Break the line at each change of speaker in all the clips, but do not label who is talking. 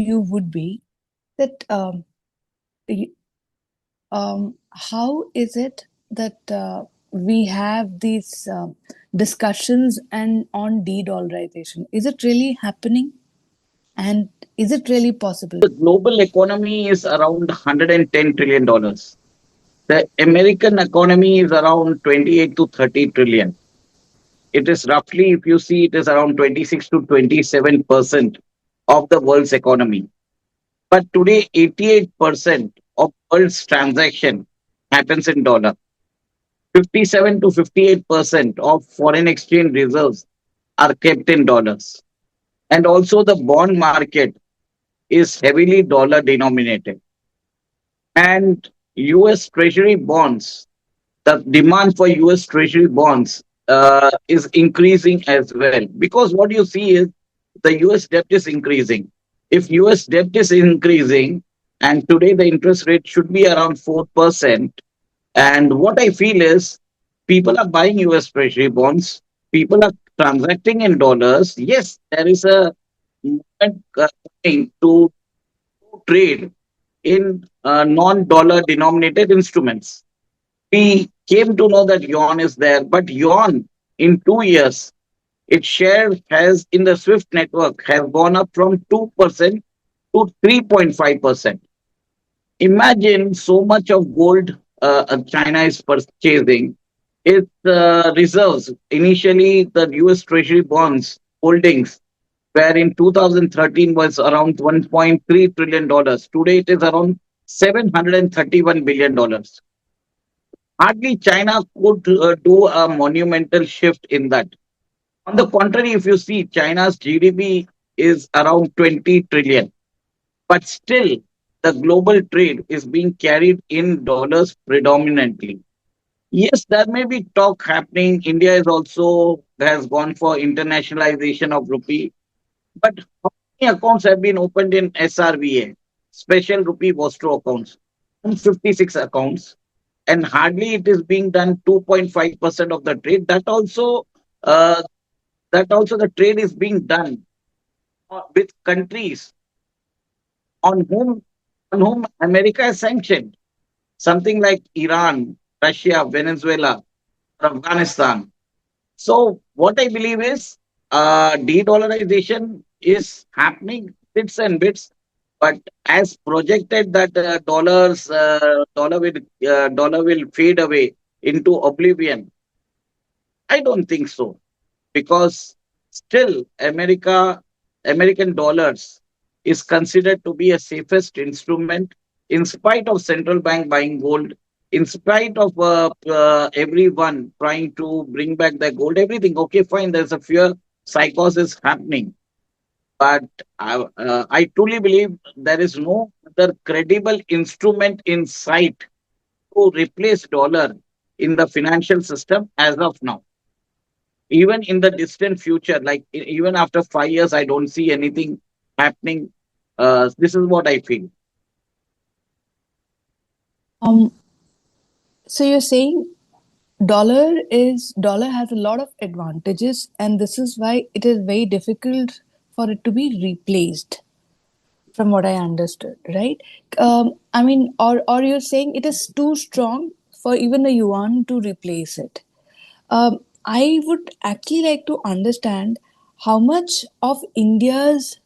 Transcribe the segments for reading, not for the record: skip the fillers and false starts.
you would be that y- how is it that we have these discussions and on de-dollarization? Is it really happening? And is it really possible?
The global economy is around $110 trillion. The American economy is around 28 to 30 trillion. It is roughly, if you see, it is around 26 to 27% of the world's economy. But today, 88% of world's transaction happens in dollar. 57 to 58% of foreign exchange reserves are kept in dollars. And also the bond market is heavily dollar denominated. And US Treasury bonds, the demand for US Treasury bonds is increasing as well. Because what you see is the US debt is increasing. If US debt is increasing, and today the interest rate should be around 4%, and what I feel is people are buying US Treasury bonds, people are transacting in dollars. Yes, there is a movement coming to trade in non-dollar denominated instruments. We came to know that yuan is there, but yuan in 2 years, its share has in the SWIFT network has gone up from 2% to 3.5%. Imagine so much of gold China is purchasing. Its reserves, initially the US Treasury bonds holdings, where in 2013 was around $1.3 trillion. Today it is around $731 billion. Hardly China could do a monumental shift in that. On the contrary, if you see, China's GDP is around 20 trillion, but still the global trade is being carried in dollars predominantly. Yes, there may be talk happening. India is also has gone for internationalization of rupee, but how many accounts have been opened in SRVA, Special Rupee Vostro accounts? 56 accounts, and hardly it is being done 2.5% of the trade. Uh, that also the trade is being done with countries on whom America is sanctioned, something like Iran, Russia, Venezuela, or Afghanistan. So what I believe is de-dollarization is happening bits and bits, but as projected that dollar will fade away into oblivion. I don't think so, because still American dollars is considered to be a safest instrument in spite of central bank buying gold, in spite of everyone trying to bring back their gold, everything. Okay, fine, there's a fear psychosis happening. But I truly believe there is no other credible instrument in sight to replace dollar in the financial system as of now. Even in the distant future, like even after 5 years, I don't see anything happening. This is what I feel.
Um, so you're saying dollar has a lot of advantages, and this is why it is very difficult for it to be replaced, from what I understood, right? I mean, or you're saying it is too strong for even the yuan to replace it. I would actually like to understand how much of India's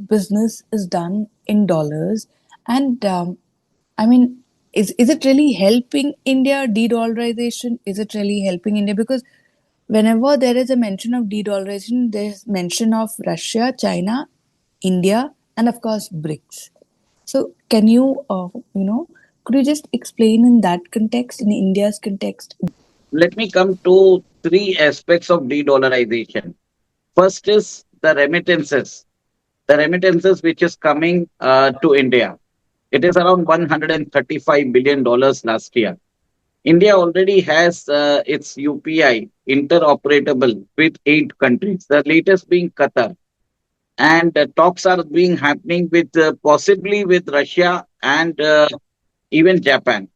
business is done in dollars, and I mean, is it really helping India de-dollarization? Is it really helping India? Because whenever there is a mention of de-dollarization, there's mention of Russia, China, India, and of course BRICS. So can you, could you just explain in that context, in India's context?
Let me come to three aspects of de-dollarization. First is the remittances which is coming to India. It is around $135 billion last year. India already has its UPI interoperable with 8 countries, the latest being Qatar. And talks are being happening with possibly with Russia and even Japan.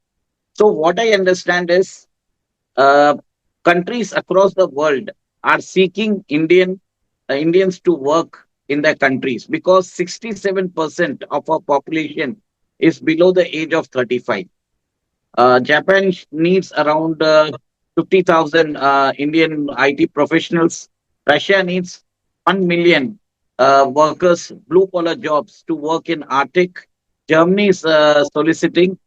So what I understand is uh, countries across the world are seeking Indians to work in their countries because 67% of our population is below the age of 35. Japan needs around 50,000 Indian IT professionals. Russia needs 1 million workers, blue collar jobs to work in Arctic. Germany is soliciting,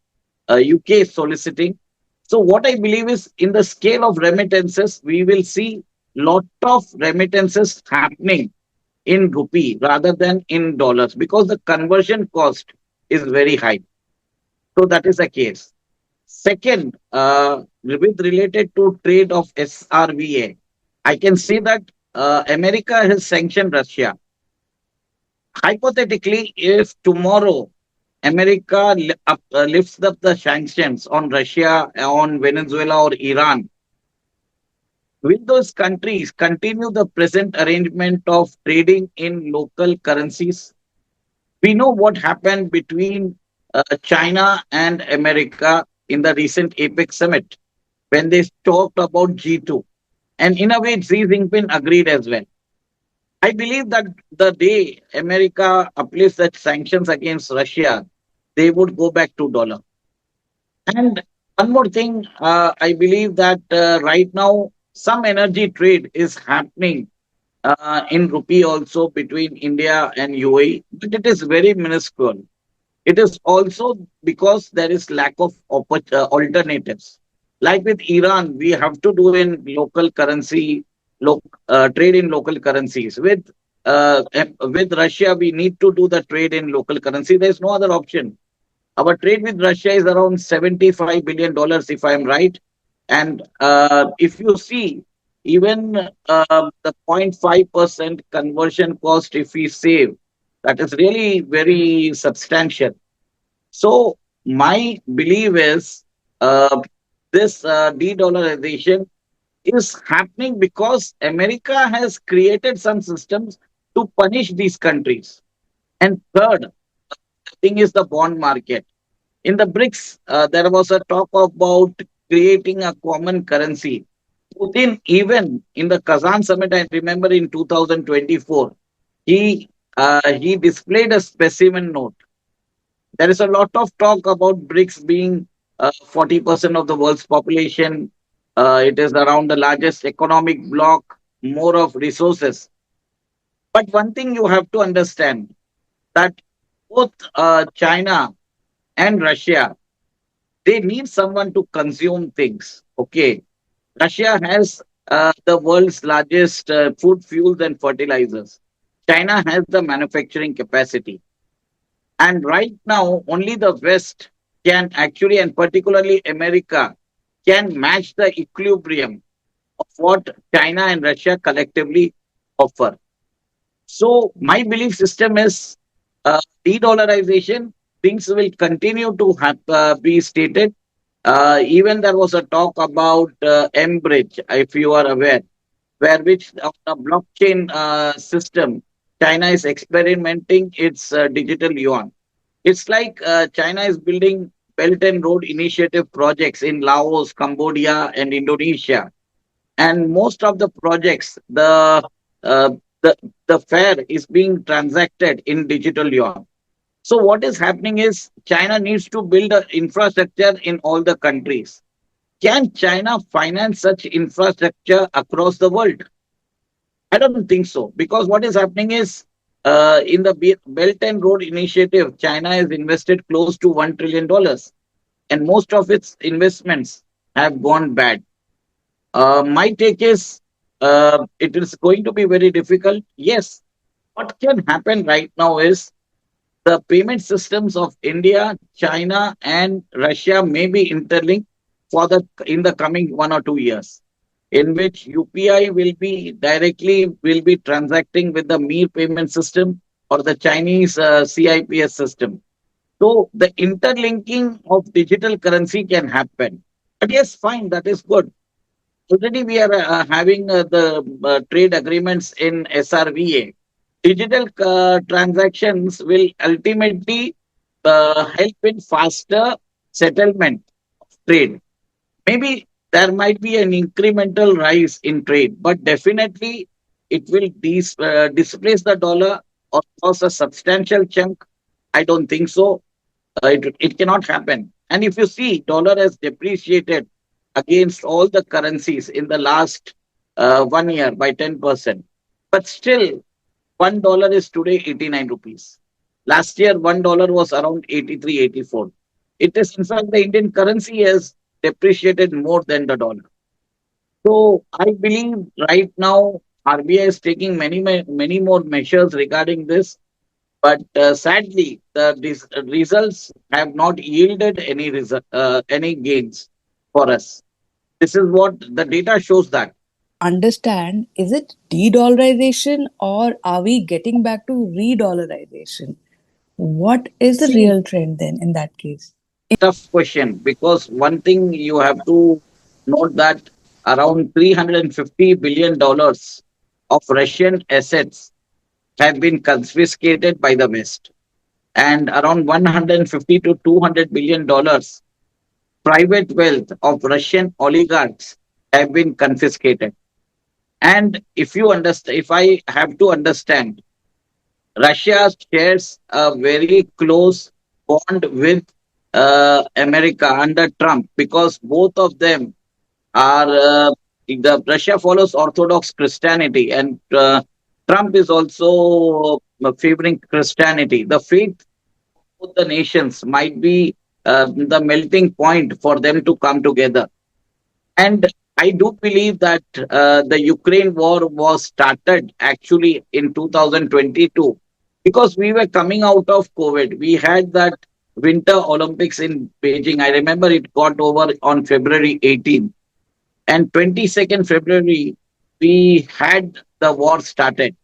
UK is soliciting. So, what I believe is in the scale of remittances, we will see lot of remittances happening in rupee rather than in dollars because the conversion cost is very high. So, that is the case. Second, with related to trade of SRVA, I can see that America has sanctioned Russia. Hypothetically, if tomorrow America lifts up the sanctions on Russia, on Venezuela or Iran, will those countries continue the present arrangement of trading in local currencies? We know what happened between China and America in the recent APEC summit when they talked about G2. And in a way, Xi Jinping agreed as well. I believe that the day America uplifts the sanctions against Russia, they would go back to dollar. And one more thing, I believe that right now some energy trade is happening in rupee also between India and UAE, but it is very minuscule. It is also because there is lack of alternatives. Like with Iran, we have to do in local currency, trade in local currencies. With Russia, we need to do the trade in local currency. There is no other option. Our trade with Russia is around $75 billion, if I am right. And if you see, even the 0.5% conversion cost, if we save, that is really very substantial. So my belief is this de-dollarization is happening because America has created some systems to punish these countries. And third thing is the bond market. In the BRICS, there was a talk about creating a common currency. Putin, even in the Kazan summit, I remember in 2024, he displayed a specimen note. There is a lot of talk about BRICS being 40% of the world's population. It is around the largest economic bloc, more of resources. But one thing you have to understand that both China and Russia, they need someone to consume things. Okay. Russia has the world's largest food, fuels, and fertilizers. China has the manufacturing capacity. And right now, only the West can actually, and particularly America, can match the equilibrium of what China and Russia collectively offer. So, my belief system is de-dollarization. Things will continue to be stated. Even there was a talk about M-Bridge, if you are aware, where which on a blockchain system, China is experimenting its digital yuan. It's like China is building Belt and Road Initiative projects in Laos, Cambodia, and Indonesia. And most of the projects, uh, the the fare is being transacted in digital yuan. So what is happening is China needs to build an infrastructure in all the countries. Can China finance such infrastructure across the world? I don't think so because what is happening is in the Belt and Road Initiative, China has invested close to $1 trillion, and most of its investments have gone bad. My take is it is going to be very difficult. Yes, what can happen right now is the payment systems of India, China, and Russia may be interlinked for the in the coming 1 or 2 years, in which UPI will be transacting with the Mir payment system or the Chinese CIPS system. So the interlinking of digital currency can happen. But yes, fine, that is good. Already we are having the trade agreements in SRVA. Digital transactions will ultimately help in faster settlement of trade. Maybe there might be an incremental rise in trade, but definitely it will displace the dollar or lost a substantial chunk? I don't think so. It cannot happen. And if you see, dollar has depreciated against all the currencies in the last 1 year by 10%. But still, $1 is today 89 rupees. Last year, $1 was around 83, 84. It is, in fact, the Indian currency has depreciated more than the dollar. So I believe right now RBI is taking many more measures regarding this, but sadly, these results have not yielded any gains for us. This is what the data shows that.
Understand, is it de-dollarization or are we getting back to re-dollarization? What is the
See,
real trend then in that case?
tough question, because one thing you have to note that around $350 billion of Russian assets have been confiscated by the West, and around 150 to $200 billion private wealth of Russian oligarchs have been confiscated. And if I have to understand, Russia shares a very close bond with America under Trump, because both of them are the Russia follows Orthodox Christianity, and Trump is also favoring Christianity. The faith of both the nations might be the melting point for them to come together. And I do believe that the Ukraine war was started actually in 2022, because we were coming out of COVID. We had that Winter Olympics in Beijing. I remember it got over on February 18th. And 22nd February, we had the war started.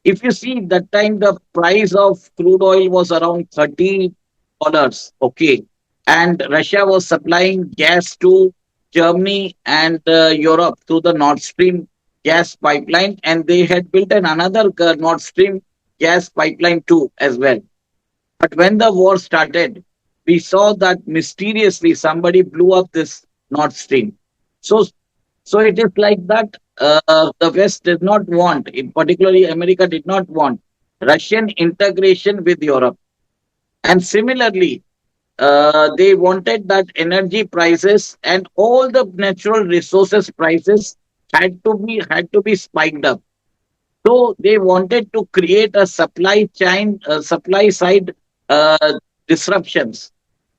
If you see that time, the price of crude oil was around $30. Okay. And Russia was supplying gas to Germany and Europe through the Nord Stream gas pipeline. And they had built another Nord Stream gas pipeline too as well. But when the war started, we saw that mysteriously somebody blew up this Nord Stream. So, so it is like that. The West did not want, in particularly America, did not want Russian integration with Europe, and similarly, they wanted that energy prices and all the natural resources prices had to be spiked up. So they wanted to create a supply side uh, disruptions,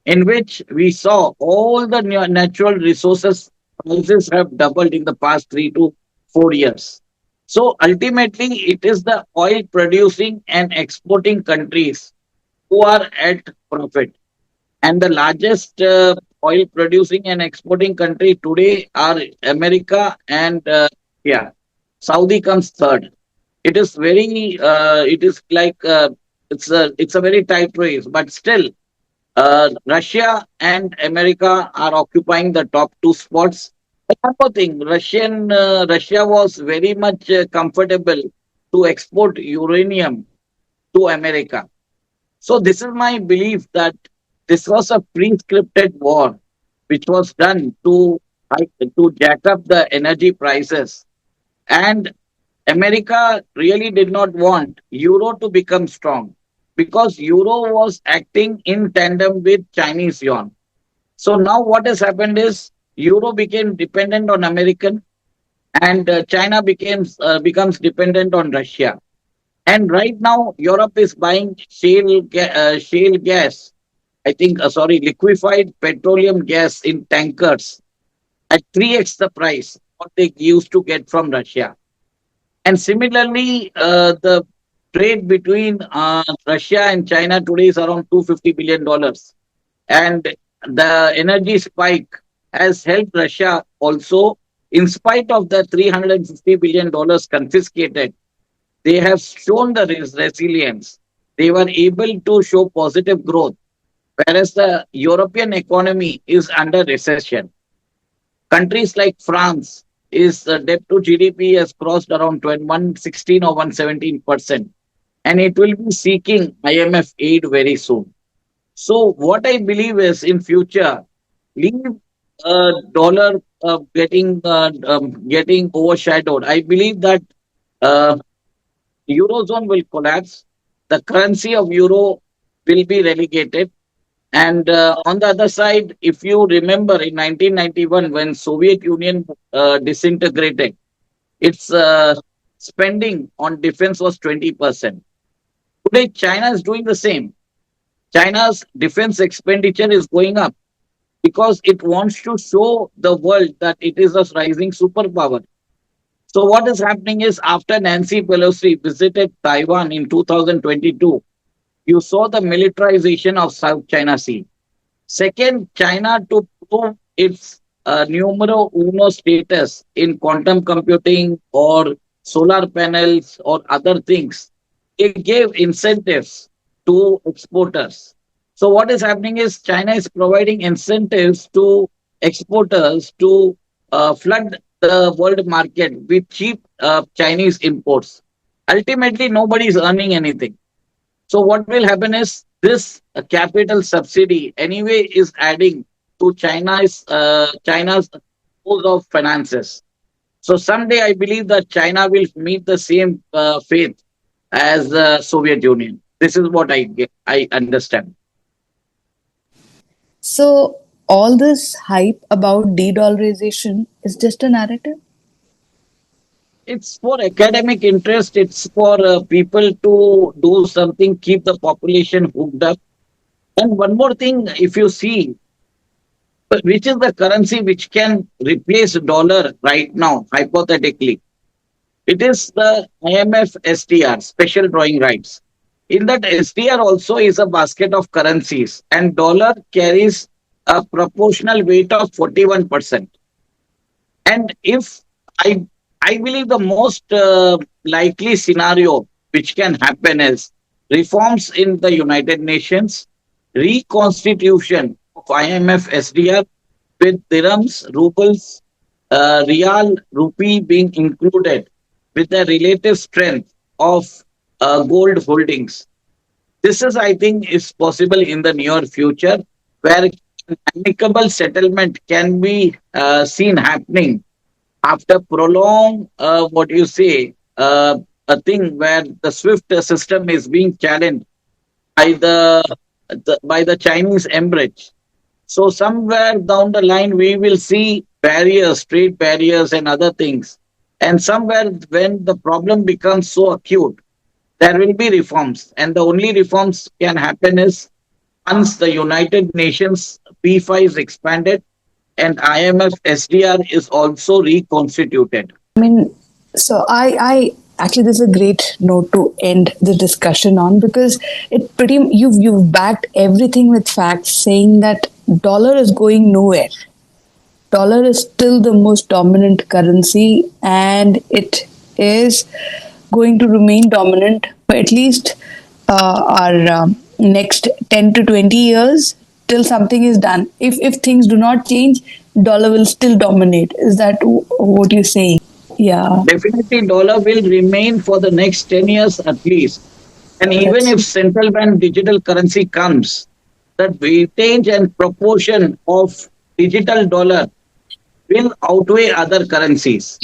in which we saw all the natural resources prices have doubled in the past 3 to 4 years. So ultimately, it is the oil producing and exporting countries who are at profit. And the largest oil producing and exporting country today are America and yeah, Saudi comes third. It is like it's a very tight race, but still Russia and America are occupying the top two spots. Another thing, Russia was very much comfortable to export uranium to America. So this is my belief that this was a pre-scripted war, which was done to jack up the energy prices. And America really did not want euro to become strong, because euro was acting in tandem with Chinese yuan. So now what has happened is euro became dependent on American, and China becomes dependent on Russia. And right now Europe is buying shale gas. I think sorry, liquefied petroleum gas in tankers at 3x the price what they used to get from Russia. And similarly, the trade between Russia and China today is around $250 billion. And the energy spike has helped Russia also, in spite of the $350 billion confiscated. They have shown the resilience. They were able to show positive growth, whereas the European economy is under recession. Countries like France, is debt to GDP has crossed around 116 or 117%, and it will be seeking IMF aid very soon. So what I believe is, in future, leave dollar getting overshadowed. I believe that uh, eurozone will collapse. the currency of euro will be relegated. And on the other side, if you remember in 1991 when Soviet Union disintegrated, its spending on defense was 20%. Today, China is doing the same. China's defense expenditure is going up because it wants to show the world that it is a rising superpower. So what is happening is after Nancy Pelosi visited Taiwan in 2022, you saw the militarization of South China Sea. Second, China to prove its numero uno status in quantum computing or solar panels or other things, they gave incentives to exporters. So what is happening is China is providing incentives to exporters to flood the world market with cheap Chinese imports. Ultimately, nobody is earning anything. So what will happen is this capital subsidy anyway is adding to China's pools of finances. So someday I believe that China will meet the same fate as the Soviet Union. This is what I understand.
So all this hype about de-dollarization is just a narrative.
It's for academic interest. It's for people to do something, keep the population hooked up. And one more thing, if you see, which is the currency which can replace dollar right now, hypothetically, it is the IMF SDR, special drawing rights. In that SDR also is a basket of currencies, and dollar carries a proportional weight of 41%. And if I I believe the most likely scenario which can happen is reforms in the United Nations, reconstitution of IMF SDR with dirhams, rubles, real, rupee being included with the relative strength of gold holdings. This is, I think, is possible in the near future, where an amicable settlement can be seen happening after prolonged, what you say, a thing where the SWIFT system is being challenged by the Chinese embrace. So somewhere down the line, we will see barriers, trade barriers, and other things. And somewhere when the problem becomes so acute, there will be reforms, and the only reforms can happen is once the United Nations P5 is expanded and IMF SDR is also reconstituted.
I mean, so I actually this is a great note to end the discussion on, because it pretty you've backed everything with facts, saying that dollar is going nowhere. Dollar is still the most dominant currency, and it is going to remain dominant for at least our next 10 to 20 years, till something is done. If things do not change, dollar will still dominate. Is that what you're saying? Yeah.
Definitely, dollar will remain for the next 10 years at least. And even
That's
if central bank digital currency comes, the weightage and proportion of digital dollar will outweigh other currencies.